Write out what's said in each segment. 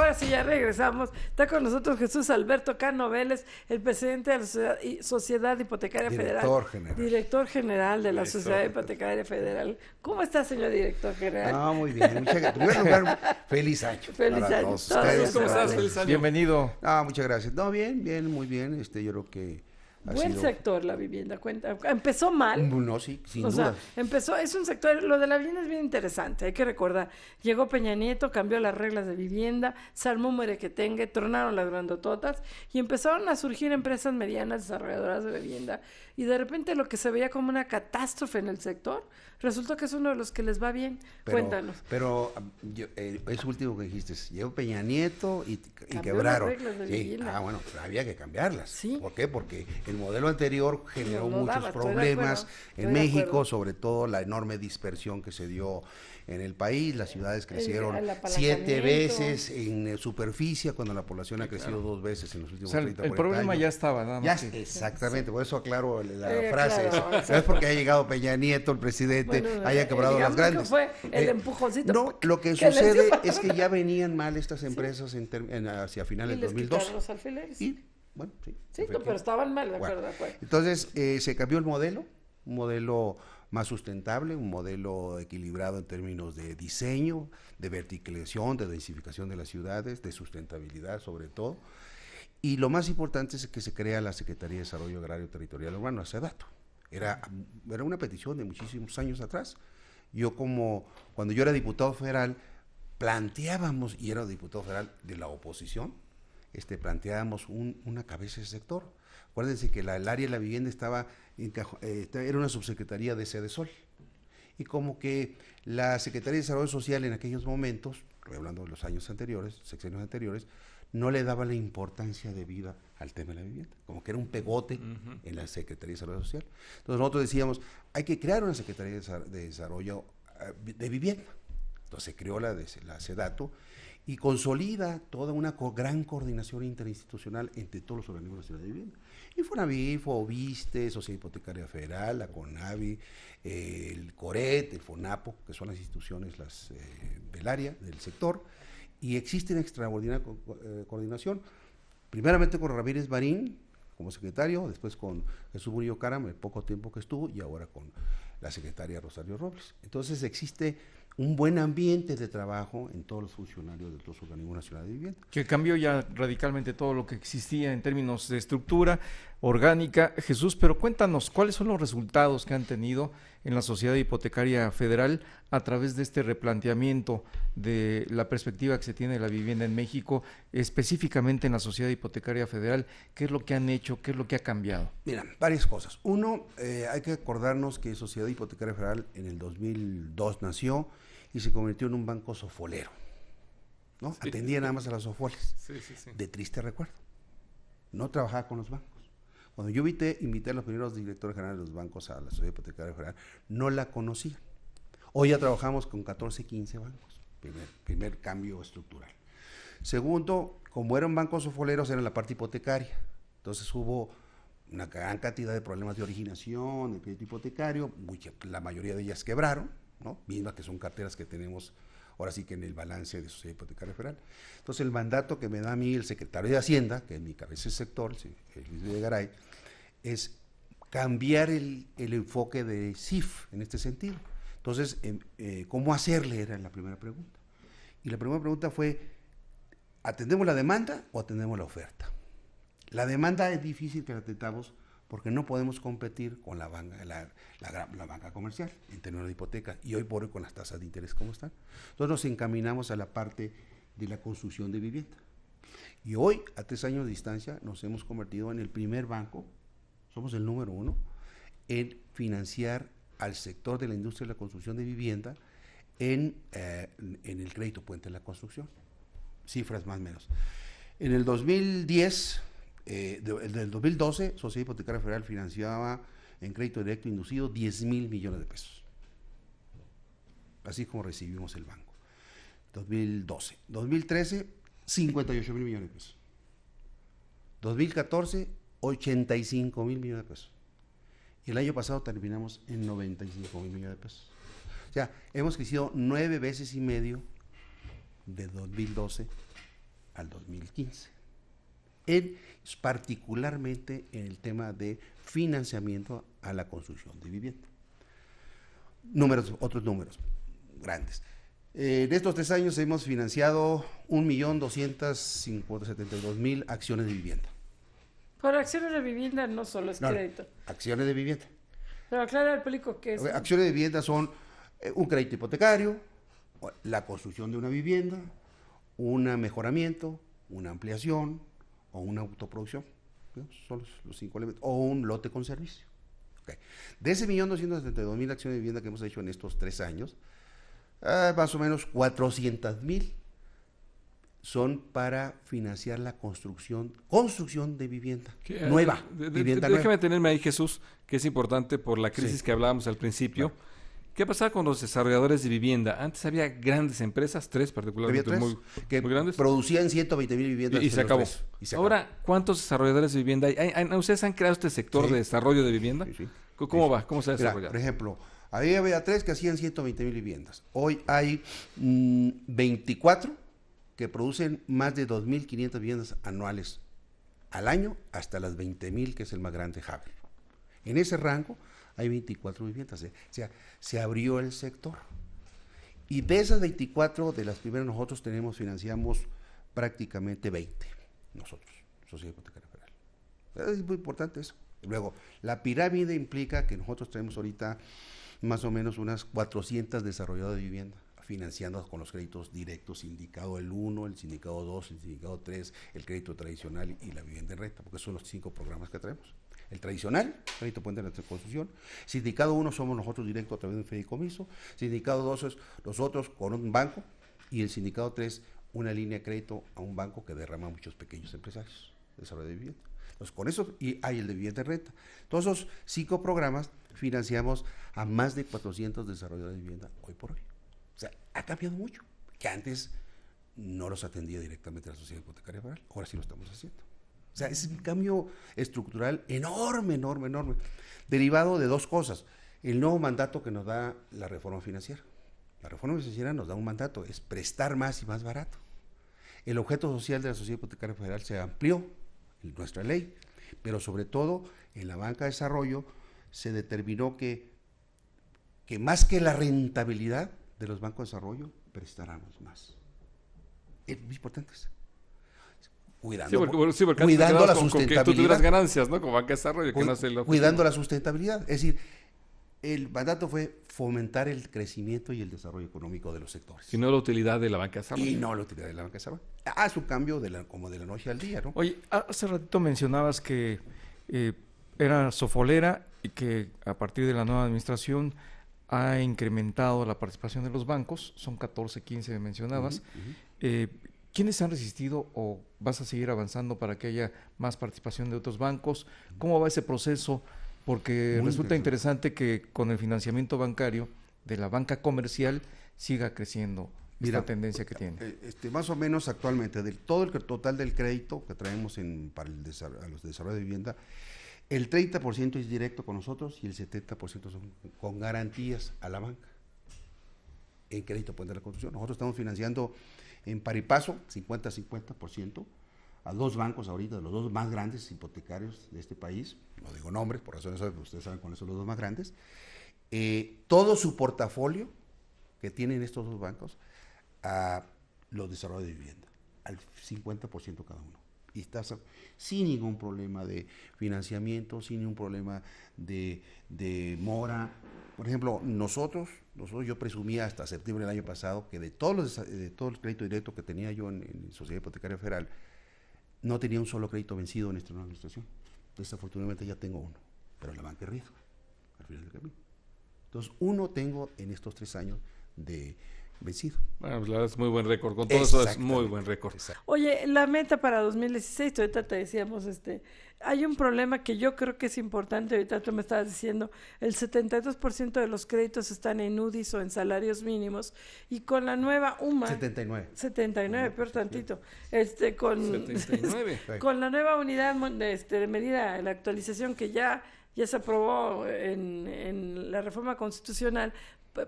ahora sí ya regresamos. Está con nosotros Jesús Alberto Cano Vélez, el presidente de la Sociedad Hipotecaria Federal. Director general de la Sociedad Hipotecaria Federal. ¿Cómo está, señor director general? Ah, muy bien. En primer lugar, feliz año. Feliz año. ¿Cómo estás? Feliz año. Bienvenido. Ah, muchas gracias. No, bien, muy bien. Yo creo que buen sector la vivienda, cuenta. Empezó mal. No, sí, sin duda. Es un sector, lo de la vivienda es bien interesante, hay que recordar. Llegó Peña Nieto, cambió las reglas de vivienda, se armó un merequetengue, tronaron las grandototas y empezaron a surgir empresas medianas desarrolladoras de vivienda. Y de repente lo que se veía como una catástrofe en el sector, resultó que es uno de los que les va bien. Cuéntanos. Pero eso último que dijiste, llegó Peña Nieto y quebraron. Las reglas de vivienda. Bueno, había que cambiarlas. ¿Sí? ¿Por qué? Porque el modelo anterior generó muchos problemas en México, sobre todo la enorme dispersión que se dio en el país. Las ciudades crecieron 7 veces en superficie, cuando la población ha crecido 2 veces en los últimos 30 años. El problema ya estaba, nada más. Exactamente, por eso aclaro la frase. Claro, no es porque haya llegado Peña Nieto, el presidente, haya quebrado las grandes. Que fue el empujoncito. No, lo que sucede es que ya venían mal estas empresas hacia finales del 2002. Los alfileres. Y, bueno, sí, pero estaban mal, de acuerdo. Entonces, se cambió el modelo, un modelo más sustentable, un modelo equilibrado en términos de diseño, de verticalización, de densificación de las ciudades, de sustentabilidad sobre todo. Y lo más importante es que se crea la Secretaría de Desarrollo Agrario Territorial Urbano, SEDATO. Era una petición de muchísimos años atrás. Cuando yo era diputado federal, planteábamos, y era diputado federal de la oposición, planteábamos una cabeza de sector. Acuérdense que el área de la vivienda era una subsecretaría de Sedesol. Y como que la Secretaría de Desarrollo Social en aquellos momentos, estoy hablando de los años anteriores, sexenios anteriores, no le daba la importancia debida al tema de la vivienda, como que era un pegote en la Secretaría de Desarrollo Social. Entonces nosotros decíamos, hay que crear una Secretaría de Desarrollo de Vivienda. Entonces se creó la SEDATO y consolida toda una gran coordinación interinstitucional entre todos los organismos nacionales de vivienda. Infonavit, Foviste, Sociedad Hipotecaria Federal, la CONAVI, el CORET, el FONAPO, que son las instituciones del área, del sector, y existe una extraordinaria coordinación, primeramente con Ramírez Marín como secretario, después con Jesús Murillo Caram, el poco tiempo que estuvo, y ahora con la secretaria Rosario Robles. Entonces existe un buen ambiente de trabajo en todos los funcionarios de los organismos nacionales de vivienda. Que cambió ya radicalmente todo lo que existía en términos de estructura orgánica. Jesús, pero cuéntanos, ¿cuáles son los resultados que han tenido en la Sociedad Hipotecaria Federal a través de este replanteamiento de la perspectiva que se tiene de la vivienda en México, específicamente en la Sociedad Hipotecaria Federal? ¿Qué es lo que han hecho? ¿Qué es lo que ha cambiado? Mira, varias cosas. Uno, hay que acordarnos que Sociedad Hipotecaria Federal en el 2002 nació y se convirtió en un banco sofolero, ¿no? Sí, atendía nada más a las sofoles, de triste recuerdo. No trabajaba con los bancos. Cuando yo invité a los primeros directores generales de los bancos a la Sociedad Hipotecaria Federal, no la conocían. Hoy ya trabajamos con 14, 15 bancos, primer cambio estructural. Segundo, como eran bancos sofoleros, era la parte hipotecaria. Entonces hubo una gran cantidad de problemas de originación, de crédito hipotecario, la mayoría de ellas quebraron, ¿no? Mismas que son carteras que tenemos ahora sí que en el balance de Sociedad Hipotecaria Federal. Entonces el mandato que me da a mí el secretario de Hacienda, que en mi cabeza es sector, Luis Videgaray, es cambiar el enfoque de CIF en este sentido. Entonces, ¿cómo hacerle? Era la primera pregunta. Y la primera pregunta fue, ¿atendemos la demanda o atendemos la oferta? La demanda es difícil que la atendamos porque no podemos competir con la banca comercial en términos de hipoteca, y hoy por hoy con las tasas de interés como están. Entonces nos encaminamos a la parte de la construcción de vivienda. Y hoy, a 3 años de distancia, nos hemos convertido en el primer banco, somos el número 1, en financiar al sector de la industria de la construcción de vivienda en el crédito puente de la construcción. Cifras más o menos. En el 2010... del 2012, Sociedad Hipotecaria Federal financiaba en crédito directo inducido 10,000 millones de pesos. Así como recibimos el banco. 2012. 2013, 58,000 millones de pesos. 2014, 85,000 millones de pesos. Y el año pasado terminamos en 95,000 millones de pesos. O sea, hemos crecido 9 veces y medio de 2012 al 2015, particularmente en el tema de financiamiento a la construcción de vivienda. Otros números grandes. En estos 3 años hemos financiado 1.272.000 acciones de vivienda. Por acciones de vivienda no solo es crédito. Acciones de vivienda. Pero aclara al público que es. Acciones de vivienda son un crédito hipotecario, la construcción de una vivienda, un mejoramiento, una ampliación o una autoproducción. Son los 5 elementos. O un lote con servicio. Okay. De ese 1.272.000 acciones de vivienda que hemos hecho en estos 3 años, más o menos 400.000 son para financiar la construcción de vivienda nueva. Déjame tenerme ahí, Jesús, que es importante por la crisis que hablábamos al principio. Claro. ¿Qué pasaba con los desarrolladores de vivienda? Antes había grandes empresas, 3 particularmente muy grandes. Producían 120,000 viviendas. Y se acabó. Ahora, ¿cuántos desarrolladores de vivienda hay? ¿Ustedes han creado este sector de desarrollo de vivienda? Sí. ¿Cómo va? ¿Cómo se ha desarrollado? Por ejemplo, había 3 que hacían 120,000 viviendas. Hoy hay 24 que producen más de 2.500 viviendas anuales al año, hasta las 20,000, que es el más grande, Haber. En ese rango hay 24 viviendas. O sea, se abrió el sector. Y de esas 24, de las primeras nosotros financiamos prácticamente 20, nosotros, Sociedad Hipotecaria Federal. Es muy importante eso. Luego, la pirámide implica que nosotros tenemos ahorita más o menos unas 400 desarrolladoras de vivienda, financiando con los créditos directos, sindicado el 1, el sindicado 2, el sindicado 3, el crédito tradicional y la vivienda en renta, porque son los 5 programas que traemos. El tradicional, crédito puente de construcción. Sindicado 1 somos nosotros directo a través de un fideicomiso. Sindicado 2 es nosotros con un banco. Y el sindicado 3, una línea de crédito a un banco que derrama a muchos pequeños empresarios de desarrollo de vivienda. Entonces, con eso, y hay el de vivienda en renta. Todos esos 5 programas financiamos a más de 400 desarrolladores de vivienda hoy por hoy. O sea, ha cambiado mucho. Que antes no los atendía directamente la Sociedad Hipotecaria Federal. Ahora sí lo estamos haciendo. O sea, es un cambio estructural enorme, derivado de 2 cosas. El nuevo mandato que nos da la reforma financiera. La reforma financiera nos da un mandato, es prestar más y más barato. El objeto social de la Sociedad Hipotecaria Federal se amplió en nuestra ley, pero sobre todo en la banca de desarrollo se determinó que más que la rentabilidad de los bancos de desarrollo, prestáramos más. Es muy importante eso. Cuidando la sustentabilidad. Que tú tuvieras ganancias, ¿no? Como banca de desarrollo. Cuidando la sustentabilidad. Es decir, el mandato fue fomentar el crecimiento y el desarrollo económico de los sectores. Y no la utilidad de la banca de desarrollo. Es un cambio como de la noche al día, ¿no? Oye, hace ratito mencionabas que era sofolera y que a partir de la nueva administración ha incrementado la participación de los bancos. Son 14, 15 mencionabas. ¿Quiénes han resistido o vas a seguir avanzando para que haya más participación de otros bancos? ¿Cómo va ese proceso? Porque resulta interesante que con el financiamiento bancario de la banca comercial siga creciendo esta tendencia que tiene. Más o menos actualmente, todo el total del crédito que traemos para a los desarrollos de vivienda, el 30% es directo con nosotros y el 70% son con garantías a la banca en crédito puente de la construcción. Nosotros estamos financiando en par y paso, 50-50%, a 2 bancos ahorita, los 2 más grandes hipotecarios de este país, no digo nombres, por razones obvias, ustedes saben cuáles son los 2 más grandes, todo su portafolio que tienen estos 2 bancos a los desarrollos de vivienda, al 50% cada uno. Y estás sin ningún problema de financiamiento, sin ningún problema de mora. Por ejemplo, nosotros yo presumía hasta septiembre del año pasado que de todos los créditos directos que tenía yo en Sociedad Hipotecaria Federal, no tenía un solo crédito vencido en esta nueva administración. Desafortunadamente ya tengo uno, pero en la banca de riesgo, al final del camino. Entonces, uno tengo en estos 3 años de vencido. Bueno, pues la verdad es muy buen récord, con todo eso es muy buen récord. Oye, la meta para 2016, ahorita te decíamos, hay un problema que yo creo que es importante, ahorita tú me estabas diciendo, el 72% de los créditos están en UDIs o en salarios mínimos, y con la nueva UMA... 79, peor tantito. 79. Con la nueva unidad de medida, la actualización que ya se aprobó en la reforma constitucional,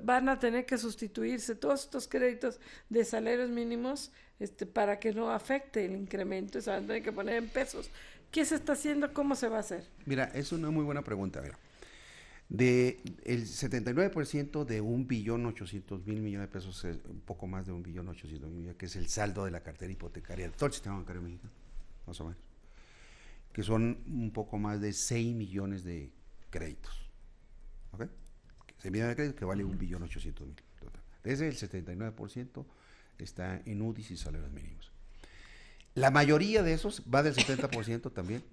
van a tener que sustituirse todos estos créditos de salarios mínimos para que no afecte el incremento, se van a tener que poner en pesos. ¿Qué se está haciendo? ¿Cómo se va a hacer? Mira, es una muy buena pregunta. Mira, de el 79% de 1.800.000 millones de pesos, es un poco más de 1.800.000 millones, que es el saldo de la cartera hipotecaria de todo el sistema bancario mexicano, más o menos, que son un poco más de 6 millones de créditos, ¿ok? 6 millones de créditos que vale 1.800.000. Desde el 79% está en UDIs y salarios mínimos. La mayoría de esos, va del 70% también,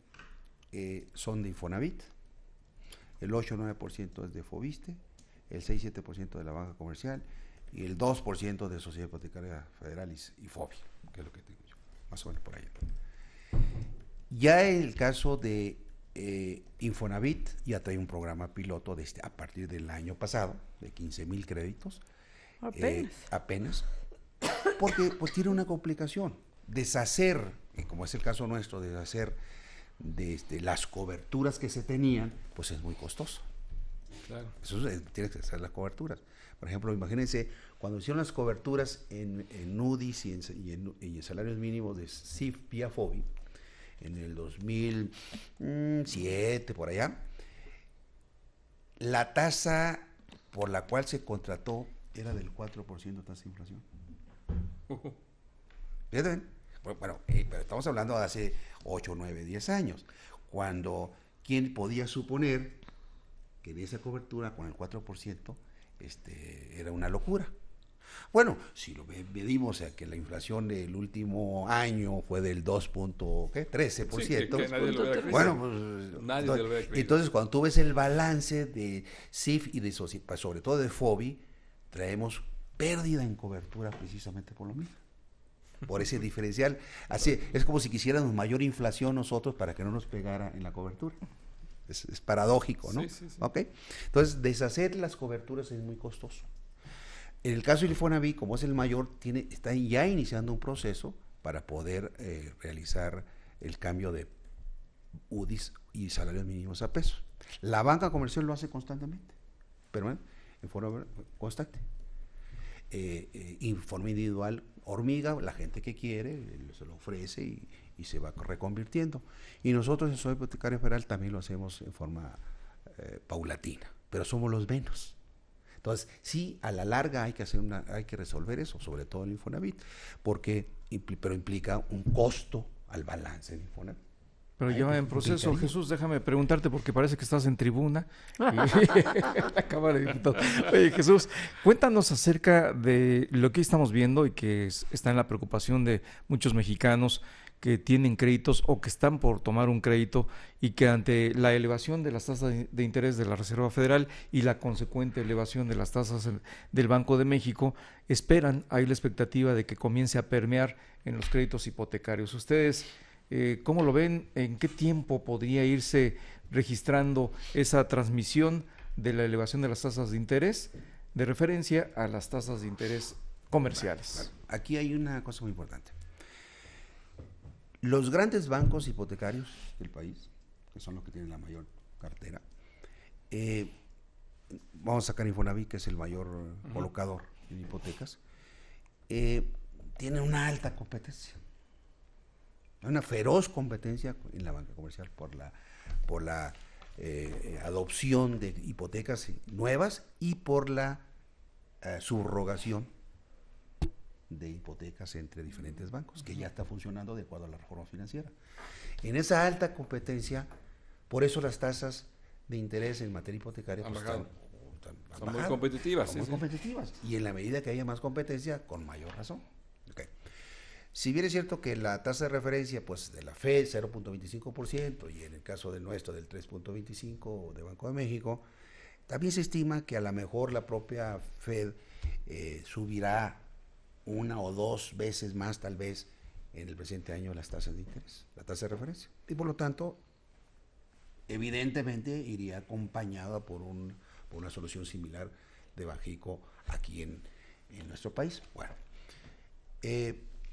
son de Infonavit, el 8-9% es de Foviste, el 6-7% de la banca comercial y el 2% de Sociedad Hipotecaria Federal y Fobi, que es lo que tengo yo, más o menos por ahí. Ya en el caso de Infonavit, ya trae un programa piloto a partir del año pasado, de 15,000 créditos. Apenas. Porque pues tiene una complicación. Deshacer, como es el caso nuestro, deshacer de las coberturas que se tenían, pues es muy costoso. Claro. Eso tiene que hacer las coberturas. Por ejemplo, imagínense, cuando hicieron las coberturas en UDIs y en salarios mínimos de CIF vía FOBI, en el 2007, por allá, la tasa por la cual se contrató era del 4% tasa de inflación. ¿Ven? Bueno, pero estamos hablando de hace 8, 9, 10 años, cuando ¿quién podía suponer que en esa cobertura con el 4% era una locura? Bueno, si lo medimos, o sea, que la inflación del último año fue del 2.13%, bueno, pues, entonces cuando tú ves el balance de CIF y de sobre todo de FOBI, traemos pérdida en cobertura precisamente por lo mismo, por ese diferencial. Así es como si quisiéramos mayor inflación nosotros para que no nos pegara en la cobertura. Es paradójico, ¿no? Sí. ¿Okay? Entonces, deshacer las coberturas es muy costoso. En el caso de Infonavit, como es el mayor, está ya iniciando un proceso para poder realizar el cambio de UDIs y salarios mínimos a pesos. La banca comercial lo hace constantemente, pero en forma constante. Informe individual, hormiga, la gente que quiere se lo ofrece y se va reconvirtiendo. Y nosotros en Sociedad Hipotecaria Federal también lo hacemos en forma paulatina, pero somos los menos. Entonces, sí, a la larga hay que resolver eso, sobre todo en Infonavit, pero implica un costo al balance de Infonavit. Pero ya va en proceso. Jesús, déjame preguntarte, porque parece que estás en tribuna. La Cámara de Diputados. Oye, Jesús, cuéntanos acerca de lo que estamos viendo y que está en la preocupación de muchos mexicanos que tienen créditos o que están por tomar un crédito y que ante la elevación de las tasas de interés de la Reserva Federal y la consecuente elevación de las tasas del Banco de México, hay la expectativa de que comience a permear en los créditos hipotecarios. Ustedes, ¿cómo lo ven? ¿En qué tiempo podría irse registrando esa transmisión de la elevación de las tasas de interés de referencia a las tasas de interés comerciales? Bueno, aquí hay una cosa muy importante. Los grandes bancos hipotecarios del país, que son los que tienen la mayor cartera, vamos a sacar Infonavit, que es el mayor colocador en hipotecas, tienen una alta competencia. Una feroz competencia en la banca comercial por la adopción de hipotecas nuevas y por la subrogación de hipotecas entre diferentes bancos, que ya está funcionando de acuerdo a la reforma financiera. En esa alta competencia, por eso las tasas de interés en materia hipotecaria son muy competitivas. Son muy competitivas. Y en la medida que haya más competencia, con mayor razón. Okay. Si bien es cierto que la tasa de referencia pues de la FED 0.25% y en el caso del nuestro del 3.25% de Banco de México, también se estima que a lo mejor la propia FED subirá 1 o 2 veces más tal vez en el presente año las tasas de interés, la tasa de referencia. Y por lo tanto, evidentemente iría acompañada por una solución similar de Banxico aquí en nuestro país. Bueno,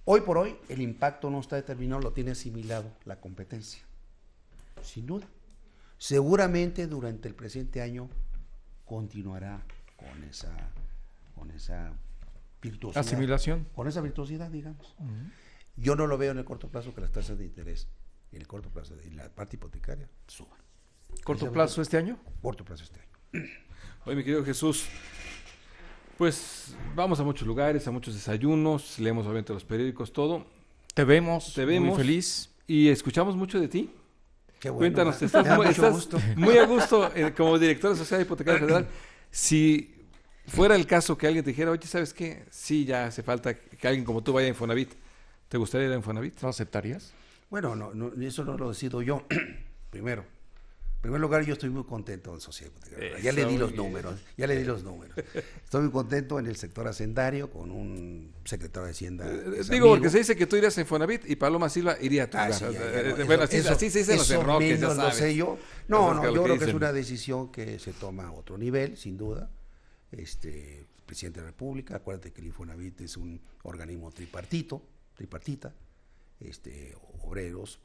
hoy por hoy el impacto no está determinado, lo tiene asimilado la competencia, sin duda. Seguramente durante el presente año continuará con esa virtuosidad. Asimilación. Con esa virtuosidad, digamos. Yo no lo veo en el corto plazo que las tasas de interés en el corto plazo de la parte hipotecaria suban. ¿Corto plazo este año? Corto plazo este año. Oye, mi querido Jesús, pues vamos a muchos lugares, a muchos desayunos, leemos obviamente los periódicos, todo. Te vemos muy feliz. Y escuchamos mucho de ti. Qué bueno. Cuéntanos, estás muy a gusto como director de Sociedad Hipotecaria Federal. Si fuera el caso que alguien te dijera, oye, ¿sabes qué? Sí, ya hace falta que alguien como tú vaya a Infonavit. ¿Te gustaría ir a Infonavit? ¿Lo aceptarías? Bueno, no, eso no lo decido yo. Primero. En primer lugar, yo estoy muy contento en Sociedad Hipotecaria. Ya le di los números. Estoy muy contento en el sector hacendario con un secretario de Hacienda. Digo, porque se dice que tú irías a Infonavit y Paloma Silva iría a tu lugar. Sí, bueno, así se dicen los enroques, ya sabes. Lo sé yo. No, yo creo que es una decisión que se toma a otro nivel, sin duda. Presidente de la República, acuérdate que el Infonavit es un organismo tripartita, obreros,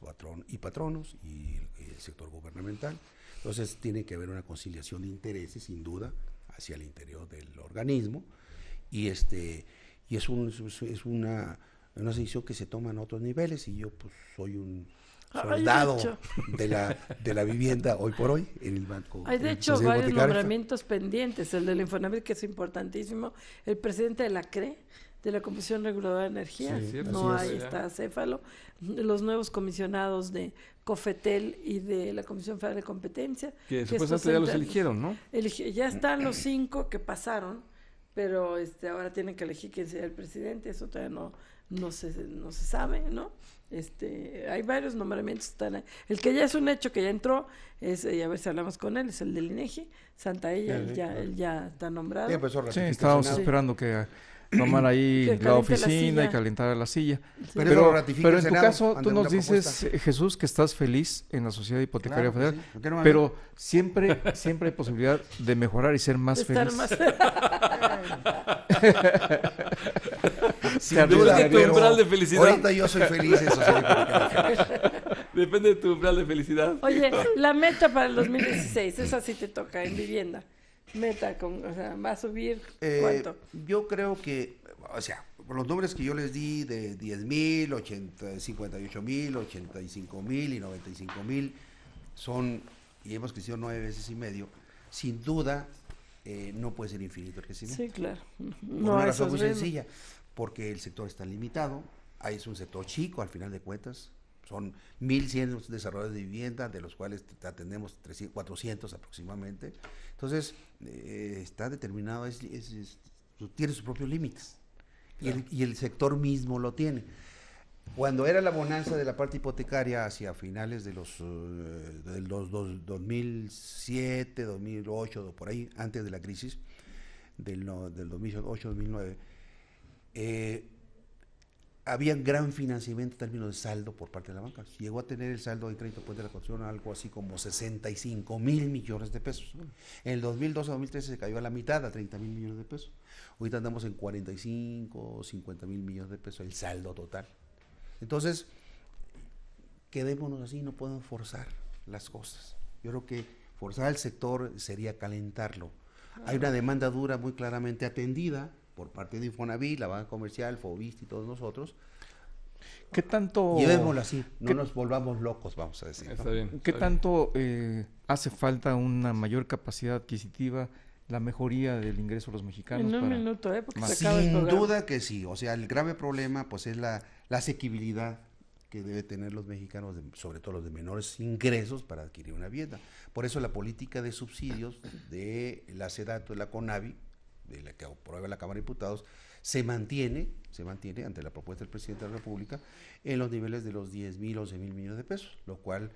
patronos y el sector gubernamental. Entonces tiene que haber una conciliación de intereses, sin duda, hacia el interior del organismo, y es una decisión que se toma en otros niveles, y yo pues soy un soldado de la vivienda hoy por hoy en el banco. Hay de hecho varios nombramientos pendientes, el del Infonavit, que es importantísimo, el presidente de la CRE, de la Comisión Reguladora de Energía, está acéfalo, los nuevos comisionados de COFETEL y de la Comisión Federal de Competencia. Que supuestamente ya los eligieron, ¿no? Ya están los 5 que pasaron, pero ahora tienen que elegir quién será el presidente, eso todavía no se sabe, ¿no? Hay varios nombramientos. El que ya es un hecho que ya entró, y a ver si hablamos con él, es el del INEGI, Santaella, él ya está nombrado. Sí, estábamos esperando que tomar ahí la oficina y calentar la silla. Sí. Pero en tu caso, tú nos dices, Jesús, que estás feliz en la Sociedad Hipotecaria Federal, sí. Pero siempre hay posibilidad de mejorar y ser más feliz. Sin duda, depende de tu umbral de felicidad. Ahorita yo soy feliz en Sociedad Hipotecaria Federal. Depende de tu umbral de felicidad. Oye, la meta para el 2016, esa sí te toca en vivienda. Meta, ¿va a subir cuánto? Yo creo que, los números que yo les di de 10,000, 58,000, 85,000 y 95,000 y hemos crecido 9 veces y medio, sin duda no puede ser infinito el crecimiento. Sí, claro. Por una razón muy sencilla, porque el sector está limitado, es un sector chico al final de cuentas. Son 1,100 desarrolladores de vivienda, de los cuales atendemos 400 aproximadamente. Entonces, está determinado, tiene sus propios límites. Claro. Y el sector mismo lo tiene. Cuando era la bonanza de la parte hipotecaria hacia finales de los 2007, 2008, por ahí, antes de la crisis, del 2008-2009, había gran financiamiento en términos de saldo por parte de la banca. Llegó a tener el saldo de crédito de la construcción algo así como 65,000 millones de pesos. En el 2012-2013 se cayó a la mitad, a 30,000 millones de pesos. Ahorita andamos en 45 o 50,000 millones de pesos, el saldo total. Entonces, quedémonos así, no podemos forzar las cosas. Yo creo que forzar al sector sería calentarlo. Hay una demanda dura muy claramente atendida por parte de Infonavit, la banca comercial, Fobiste y todos nosotros. ¿Qué tanto? Llevémoslo así, no nos volvamos locos, vamos a decir. Está bien. ¿Qué tanto hace falta una mayor capacidad adquisitiva, la mejoría del ingreso de los mexicanos? En un minuto, porque se acaba el programa. Sin duda que sí, el grave problema pues es la asequibilidad que debe tener los mexicanos, sobre todo los de menores ingresos, para adquirir una vivienda. Por eso la política de subsidios de la SEDATU, de la CONAVI, de la que aprueba la Cámara de Diputados, se mantiene ante la propuesta del presidente de la República en los niveles de los 10,000, 11,000 millones de pesos, lo cual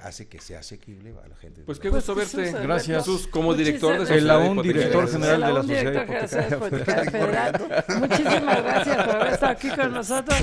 hace que sea asequible a la gente. Pues qué gusto verte. Gracias. Jesús, como director de el director general de la Sociedad Hipotecaria Federal. Muchísimas gracias por haber estado aquí con nosotros.